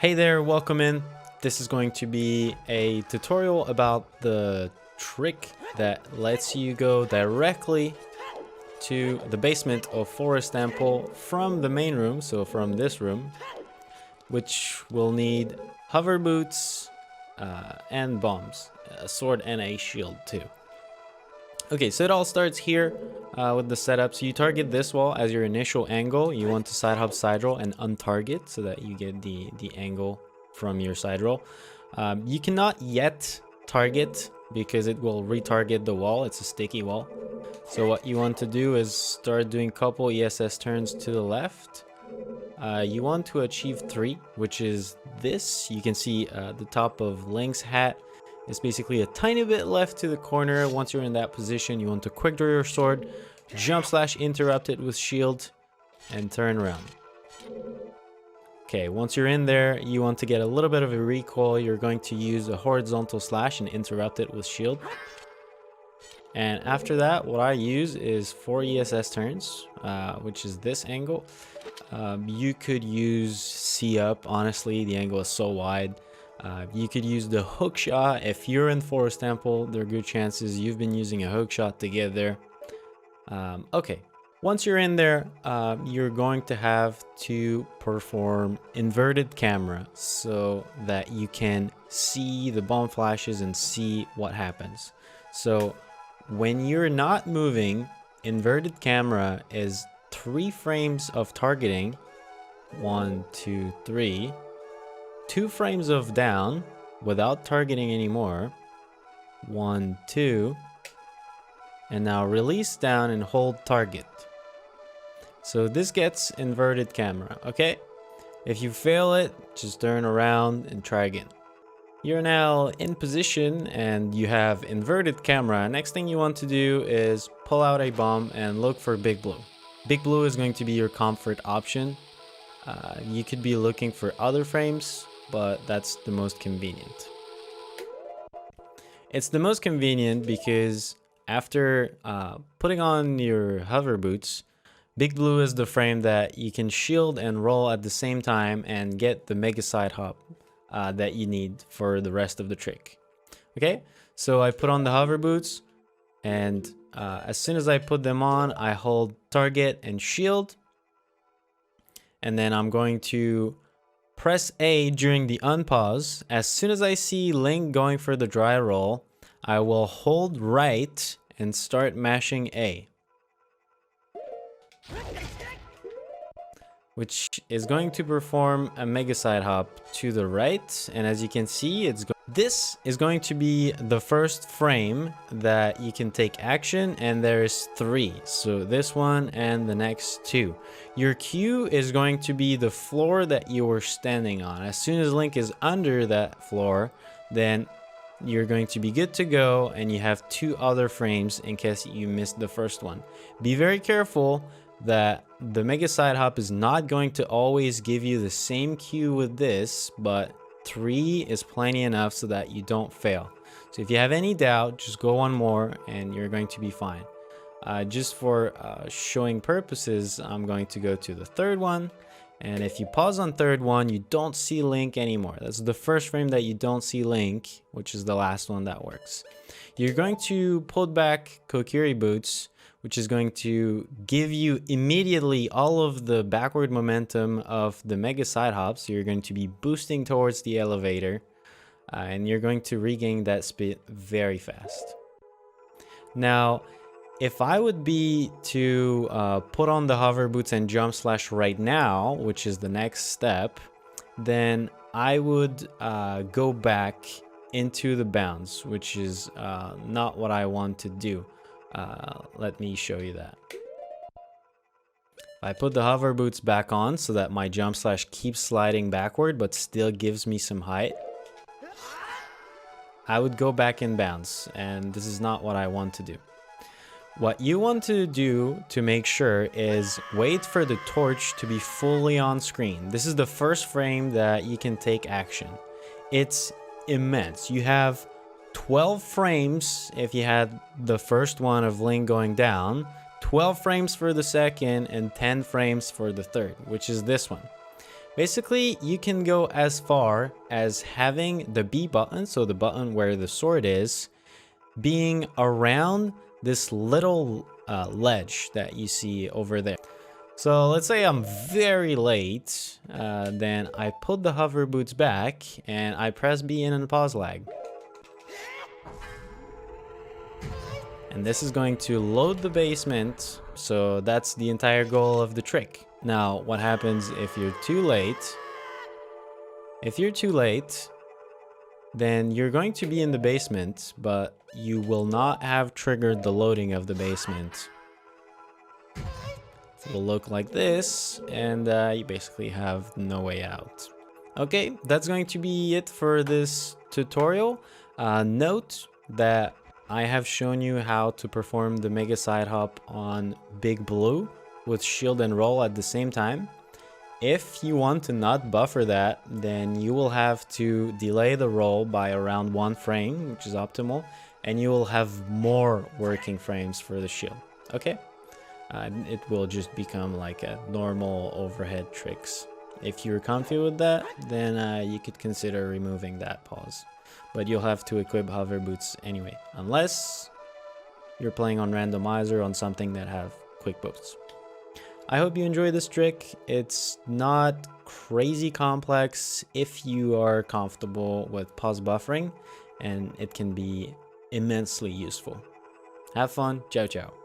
Hey there, welcome in. This is going to be a tutorial about the trick that lets you go directly to the basement of Forest Temple from the main room, so from this room, which will need hover boots and bombs, a sword and a shield too. Okay, so it all starts here with the setup. So you target this wall as your initial angle. You want to side hop side roll and untarget so that you get the angle from your side roll. You cannot yet target because it will retarget the wall. It's a sticky wall. So what you want to do is start doing a couple ESS turns to the left. You want to achieve 3, which is this. You can see the top of Link's hat. It's basically a tiny bit left to the corner. Once you're in that position, you want to quick draw your sword, jump slash interrupt it with shield, and turn around. Okay, once you're in there, you want to get a little bit of a recoil. You're going to use a horizontal slash and interrupt it with shield. And after that, what I use is 4 ESS turns, which is this angle. You could use C up. Honestly, the angle is so wide. You could use the hook shot. If you're in Forest Temple, there are good chances you've been using a hook shot to get there. Okay, once you're in there, you're going to have to perform inverted camera so that you can see the bomb flashes and see what happens. So when you're not moving, inverted camera is 3 frames of targeting. 1, 2, 3. 2 frames of down without targeting anymore. 1, 2. And now release down and hold target. So this gets inverted camera, okay? If you fail it, just turn around and try again. You're now in position and you have inverted camera. Next thing you want to do is pull out a bomb and look for Big Blue. Big Blue is going to be your comfort option. You could be looking for other frames, but that's the most convenient. It's the most convenient because after putting on your hover boots, Big Blue is the frame that you can shield and roll at the same time and get the mega side hop that you need for the rest of the trick. Okay, so I put on the hover boots, and as soon as I put them on, I hold target and shield, and then I'm going to press A during the unpause. As soon as I see Link going for the dry roll, I will hold right and start mashing A, which is going to perform a mega side hop to the right. And as you can see, this is going to be the first frame that you can take action, and there's 3. So this one and the next 2. Your Q is going to be the floor that you were standing on. As soon as Link is under that floor, then you're going to be good to go, and you have 2 other frames in case you missed the first one. Be very careful that the mega side hop is not going to always give you the same cue with this, but 3 is plenty enough so that you don't fail. So if you have any doubt, just go one more and you're going to be fine. Just for showing purposes, I'm going to go to the 3rd one. And if you pause on 3rd one, you don't see Link anymore. That's the first frame that you don't see Link, which is the last one that works. You're going to pull back Kokiri boots, which is going to give you immediately all of the backward momentum of the mega side hop. So you're going to be boosting towards the elevator, and you're going to regain that speed very fast. Now, if I would be to put on the hover boots and jump slash right now, which is the next step, then I would go back into the bounds, which is not what I want to do. Let me show you that. I put the hover boots back on so that my jump slash keeps sliding backward but still gives me some height. I would go back in bounds, and this is not what I want to do. What you want to do to make sure is wait for the torch to be fully on screen. This is the first frame that you can take action. It's immense. You have 12 frames if you had the first one of Link going down, 12 frames for the second, and 10 frames for the third, which is this one. Basically, you can go as far as having the B button, so the button where the sword is, being around this little ledge that you see over there. So let's say I'm very late, then I put the hover boots back and I press B in and pause lag. And this is going to load the basement, so that's the entire goal of the trick. Now, what happens if you're too late? If you're too late, then you're going to be in the basement, but you will not have triggered the loading of the basement. It will look like this, and you basically have no way out. Okay, that's going to be it for this tutorial. Note that I have shown you how to perform the Mega Side Hop on Big Blue with shield and roll at the same time. If you want to not buffer that, then you will have to delay the roll by around 1 frame, which is optimal, and you will have more working frames for the shield. Okay? It will just become like a normal overhead tricks. If you're comfy with that, then you could consider removing that pause. But you'll have to equip hover boots anyway, unless you're playing on randomizer on something that have quick boosts. I hope you enjoy this trick. It's not crazy complex if you are comfortable with pause buffering, and it can be immensely useful. Have fun. Ciao, ciao.